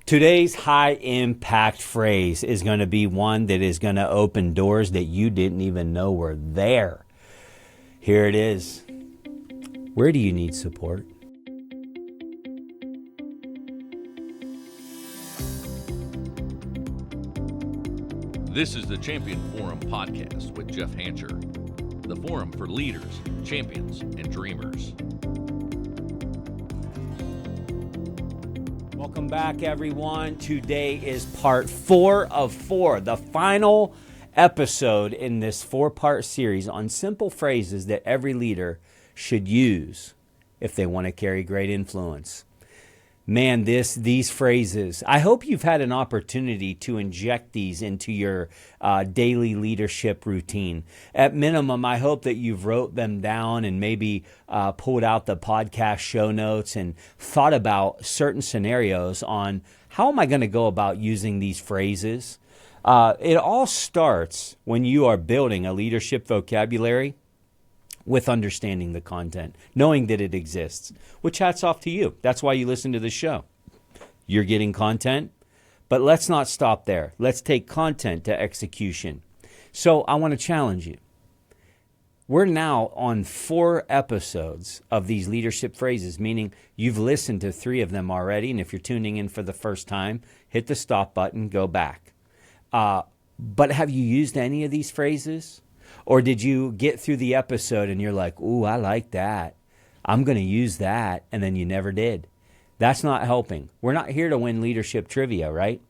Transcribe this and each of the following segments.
Today's high impact phrase is going to be one that is going to open doors that you didn't even know were there. Here it is. Where do you need support? This is the Champion Forum podcast with Jeff Hancher, the forum for leaders, champions, and dreamers. Welcome back, everyone. Today is part 4 of 4, the final episode in this 4-part series on simple phrases that every leader should use if they want to carry great influence. Man, these phrases, I hope you've had an opportunity to inject these into your daily leadership routine. At minimum, I hope that you've wrote them down and maybe pulled out the podcast show notes and thought about certain scenarios on how am I going to go about using these phrases. It all starts when you are building a leadership vocabulary with understanding the content, knowing that it exists, which hats off to you. That's why you listen to the show. You're getting content, but let's not stop there. Let's take content to execution. So I want to challenge you. We're now on 4 episodes of these leadership phrases, meaning you've listened to 3 of them already, and if you're tuning in for the first time, hit the stop button, go back. But have you used any of these phrases? Or did you get through the episode and you're like, ooh, I like that. I'm going to use that. And then you never did. That's not helping. We're not here to win leadership trivia, right?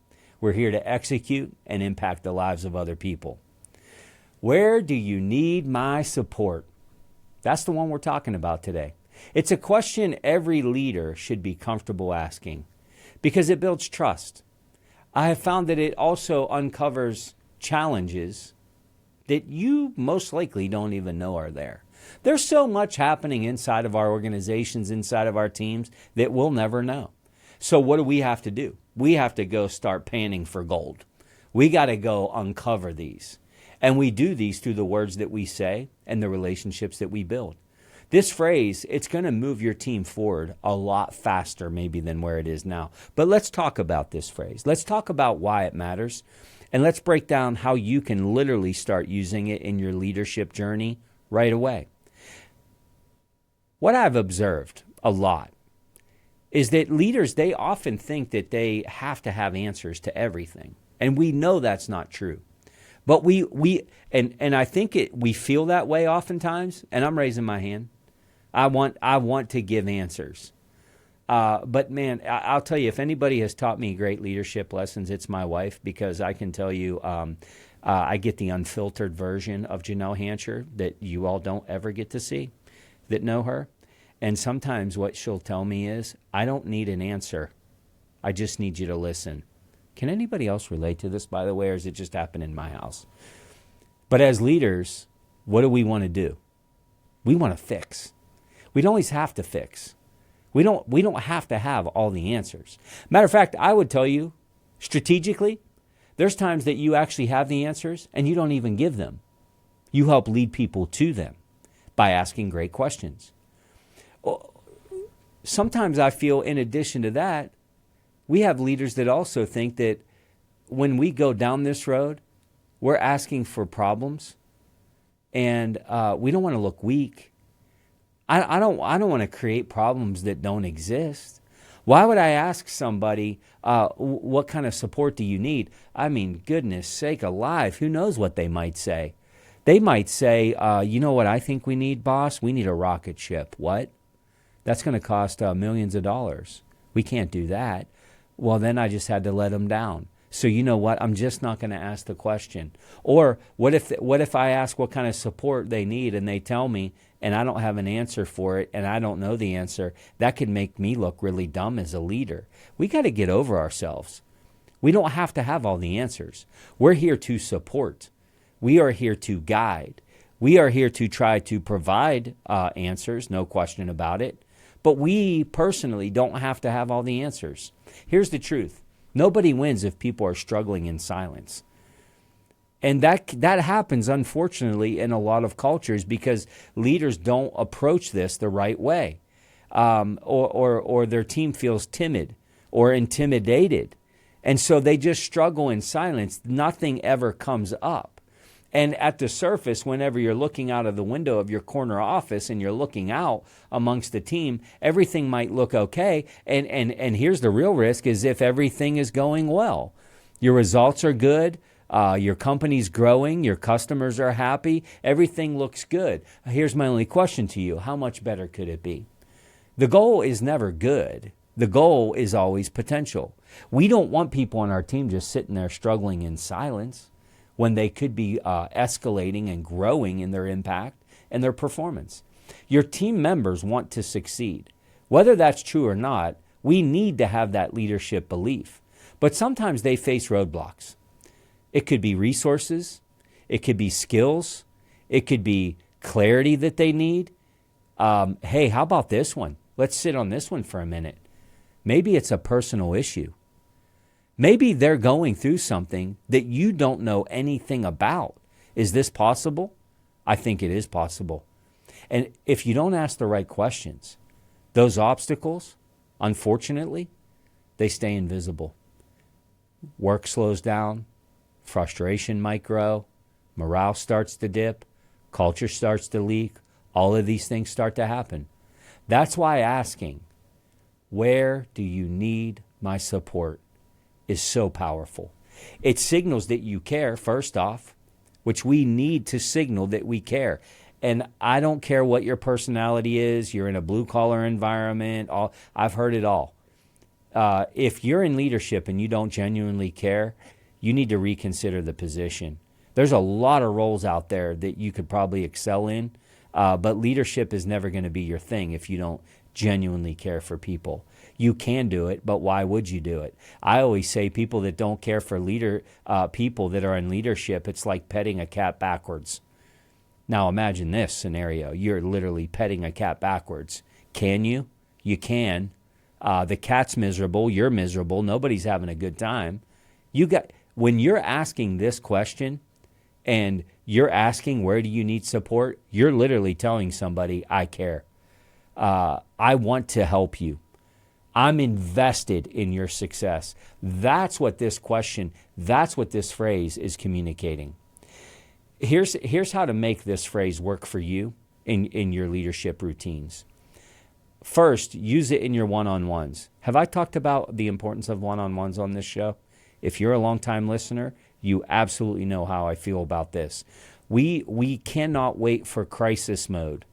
We're here to execute and impact the lives of other people. Where do you need my support? That's the one we're talking about today. It's a question every leader should be comfortable asking because it builds trust. I have found that it also uncovers challenges that you most likely don't even know are there. There's so much happening inside of our organizations, inside of our teams, that we'll never know. So what do we have to do? We have to go start panning for gold. We got to go uncover these. And we do these through the words that we say and the relationships that we build. This phrase, it's going to move your team forward a lot faster maybe than where it is now. But let's talk about this phrase. Let's talk about why it matters. And let's break down how you can literally start using it in your leadership journey right away. What I've observed a lot is that leaders, they often think that they have to have answers to everything. And we know that's not true. But we I think we feel that way oftentimes, and I'm raising my hand. I want to give answers. But man, I'll tell you, if anybody has taught me great leadership lessons, it's my wife, because I can tell you I get the unfiltered version of Janelle Hancher that you all don't ever get to see that know her. And sometimes what she'll tell me is, I don't need an answer. I just need you to listen. Can anybody else relate to this, by the way, or does it just happen in my house? But as leaders, what do we want to do? We want to fix. We don't always have to fix. We don't have to have all the answers. Matter of fact, I would tell you, strategically, there's times that you actually have the answers and you don't even give them. You help lead people to them by asking great questions. Sometimes I feel, in addition to that, we have leaders that also think that when we go down this road, we're asking for problems, and we don't want to look weak. I don't want to create problems that don't exist. Why would I ask somebody, what kind of support do you need? I mean, goodness sake alive, who knows what they might say? They might say, you know what I think we need, boss? We need a rocket ship. What? That's going to cost millions of dollars. We can't do that. Well, then I just had to let them down. So you know what? I'm just not going to ask the question. Or what if I ask what kind of support they need and they tell me and I don't have an answer for it and I don't know the answer? That could make me look really dumb as a leader. We got to get over ourselves. We don't have to have all the answers. We're here to support. We are here to guide. We are here to try to provide answers, no question about it. But we personally don't have to have all the answers. Here's the truth. Nobody wins if people are struggling in silence. And that happens, unfortunately, in a lot of cultures because leaders don't approach this the right way. Or their team feels timid or intimidated. And so they just struggle in silence. Nothing ever comes up. And at the surface, whenever you're looking out of the window of your corner office and you're looking out amongst the team, everything might look okay. And here's the real risk is if everything is going well. Your results are good. Your company's growing. Your customers are happy. Everything looks good. Here's my only question to you. How much better could it be? The goal is never good. The goal is always potential. We don't want people on our team just sitting there struggling in silence when they could be escalating and growing in their impact and their performance. Your team members want to succeed. Whether that's true or not, we need to have that leadership belief. But sometimes they face roadblocks. It could be resources. It could be skills. It could be clarity that they need. Hey, how about this one? Let's sit on this one for a minute. Maybe it's a personal issue. Maybe they're going through something that you don't know anything about. Is this possible? I think it is possible. And if you don't ask the right questions, those obstacles, unfortunately, they stay invisible. Work slows down, frustration might grow, morale starts to dip, culture starts to leak, all of these things start to happen. That's why asking, where do you need my support, is so powerful. It signals that you care, first off, which we need to signal that we care. And I don't care what your personality is, you're in a blue-collar environment, I've heard it all. If you're in leadership and you don't genuinely care, you need to reconsider the position. There's a lot of roles out there that you could probably excel in, but leadership is never going to be your thing if you don't genuinely care for people. You can do it, but why would you do it? I always say people that don't care for people that are in leadership, it's like petting a cat backwards. Now imagine this scenario. You're literally petting a cat backwards. Can you? You can. The cat's miserable. You're miserable. Nobody's having a good time. When you're asking this question and you're asking where do you need support, you're literally telling somebody, I care. I want to help you. I'm invested in your success. That's what this question, that's what this phrase is communicating. Here's how to make this phrase work for you in your leadership routines. First, use it in your one-on-ones. Have I talked about the importance of one-on-ones on this show? If you're a longtime listener, you absolutely know how I feel about this. We cannot wait for crisis mode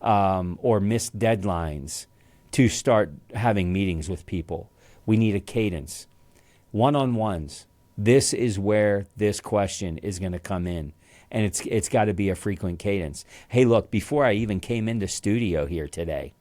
or missed deadlines to start having meetings with people. We need a cadence. One-on-ones. This is where this question is going to come in. And it's got to be a frequent cadence. Hey, look, before I even came into studio here today,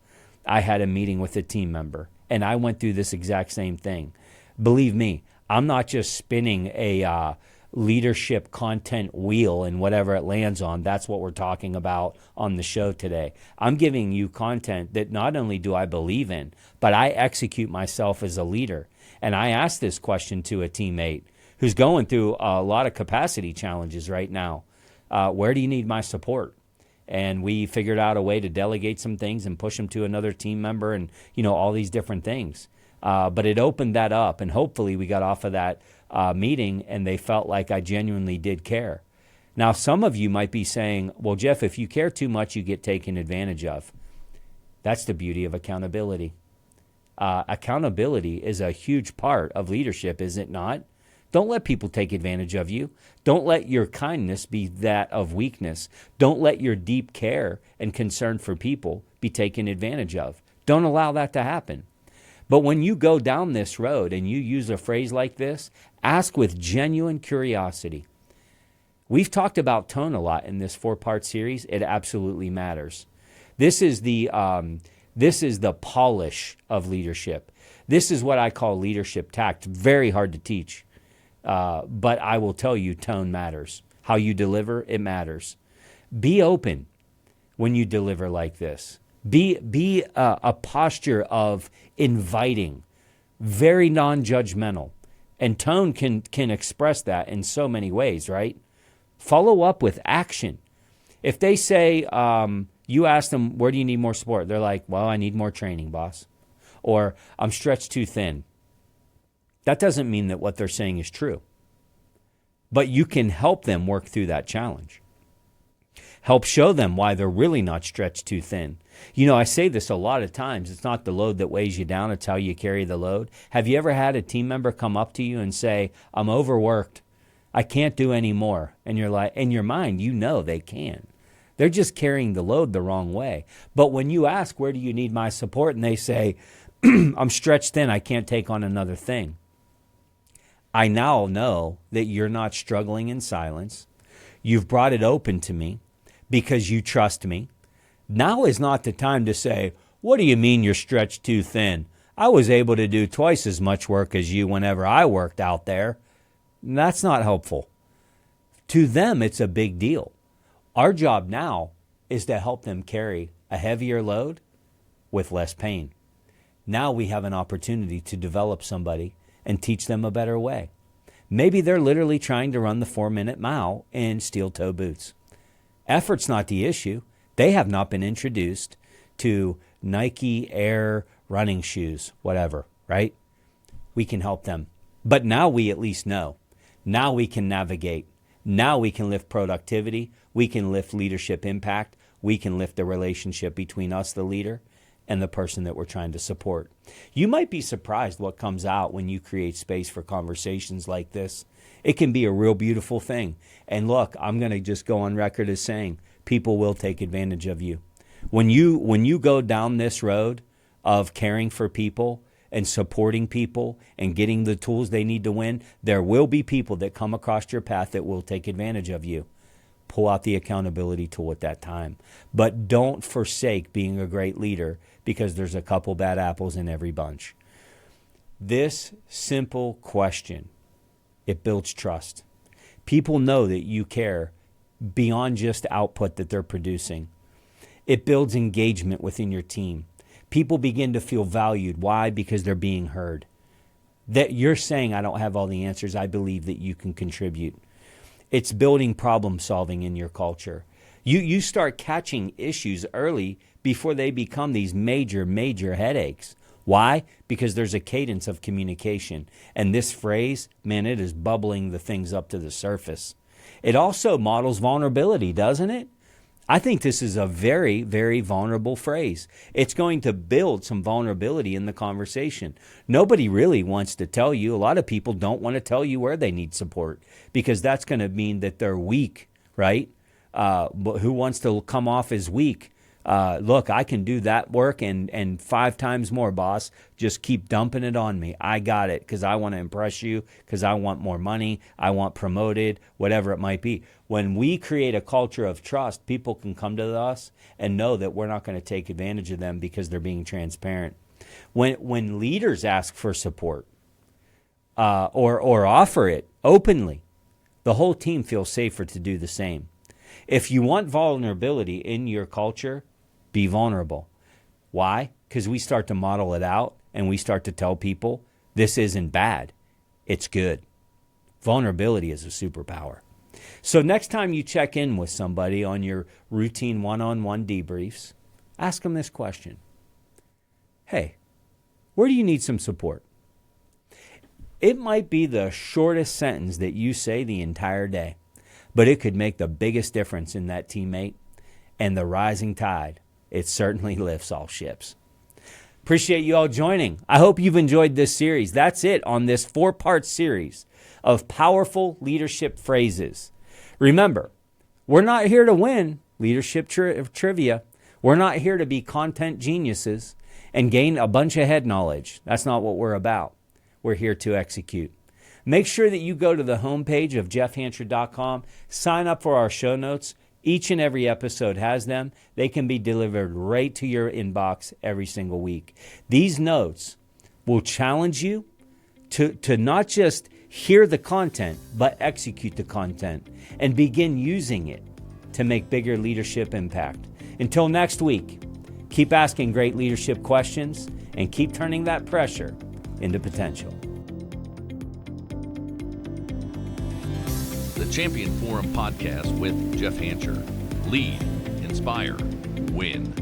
I had a meeting with a team member, and I went through this exact same thing. Believe me, I'm not just spinning a leadership content wheel and whatever it lands on. That's what we're talking about on the show today. I'm giving you content that not only do I believe in, but I execute myself as a leader. And I asked this question to a teammate who's going through a lot of capacity challenges right now. Where do you need my support? And we figured out a way to delegate some things and push them to another team member and, all these different things. But it opened that up, and hopefully we got off of that meeting and they felt like I genuinely did care. Now, some of you might be saying, well, Jeff, if you care too much, you get taken advantage of. That's the beauty of accountability. Accountability is a huge part of leadership, is it not? Don't let people take advantage of you. Don't let your kindness be that of weakness. Don't let your deep care and concern for people be taken advantage of. Don't allow that to happen. But when you go down this road and you use a phrase like this, ask with genuine curiosity. We've talked about tone a lot in this 4-part series. It absolutely matters. This is the polish of leadership. This is what I call leadership tact. Very hard to teach. But I will tell you, tone matters. How you deliver, it matters. Be open when you deliver like this. Be a posture of inviting, very non-judgmental. And tone can express that in so many ways, right? Follow up with action. If they say, you ask them, where do you need more support? They're like, well, I need more training, boss. Or I'm stretched too thin. That doesn't mean that what they're saying is true. But you can help them work through that challenge. Help show them why they're really not stretched too thin. You know, I say this a lot of times. It's not the load that weighs you down. It's how you carry the load. Have you ever had a team member come up to you and say, I'm overworked. I can't do any more. And you're like, in your mind, you know they can. They're just carrying the load the wrong way. But when you ask, where do you need my support? And they say, I'm stretched thin. I can't take on another thing. I now know that you're not struggling in silence. You've brought it open to me because you trust me. Now is not the time to say, what do you mean you're stretched too thin? I was able to do twice as much work as you whenever I worked out there. That's not helpful. To them, it's a big deal. Our job now is to help them carry a heavier load with less pain. Now we have an opportunity to develop somebody and teach them a better way. Maybe they're literally trying to run the 4-minute mile in steel-toe boots. Effort's not the issue. They have not been introduced to Nike Air running shoes, whatever, right? We can help them. But now we at least know. Now we can navigate. Now we can lift productivity. We can lift leadership impact. We can lift the relationship between us, the leader, and the person that we're trying to support. You might be surprised what comes out when you create space for conversations like this. It can be a real beautiful thing. And look, I'm going to just go on record as saying, people will take advantage of you. When you go down this road of caring for people and supporting people and getting the tools they need to win, there will be people that come across your path that will take advantage of you. Pull out the accountability tool at that time. But don't forsake being a great leader because there's a couple bad apples in every bunch. This simple question, it builds trust. People know that you care beyond just output that they're producing. It builds engagement within your team. People begin to feel valued. Why? Because they're being heard. That you're saying, I don't have all the answers. I believe that you can contribute. It's building problem solving in your culture. You start catching issues early before they become these major, major headaches. Why? Because there's a cadence of communication. And this phrase, man, it is bubbling the things up to the surface. It also models vulnerability, doesn't it? I think this is a very, very vulnerable phrase. It's going to build some vulnerability in the conversation. Nobody really wants to tell you. A lot of people don't want to tell you where they need support because that's going to mean that they're weak, right? But who wants to come off as weak? Look, I can do that work and 5 times more, boss. Just keep dumping it on me. I got it because I want to impress you, because I want more money, I want promoted, whatever it might be. When we create a culture of trust, people can come to us and know that we're not going to take advantage of them because they're being transparent. When leaders ask for support or offer it openly, the whole team feels safer to do the same. If you want vulnerability in your culture, be vulnerable. Why? Because we start to model it out and we start to tell people this isn't bad, it's good. Vulnerability is a superpower. So next time you check in with somebody on your routine one-on-one debriefs, ask them this question. Hey, where do you need some support? It might be the shortest sentence that you say the entire day, but it could make the biggest difference in that teammate, and the rising tide, it certainly lifts all ships. Appreciate you all joining. I hope you've enjoyed this series. That's it on this 4-part series of powerful leadership phrases. Remember, we're not here to win leadership trivia. We're not here to be content geniuses and gain a bunch of head knowledge. That's not what we're about. We're here to execute. Make sure that you go to the homepage of jeffhancher.com, sign up for our show notes. Each and every episode has them. They can be delivered right to your inbox every single week. These notes will challenge you to not just hear the content, but execute the content and begin using it to make bigger leadership impact. Until next week, keep asking great leadership questions and keep turning that pressure into potential. The Champion Forum Podcast with Jeff Hancher. Lead, inspire, win.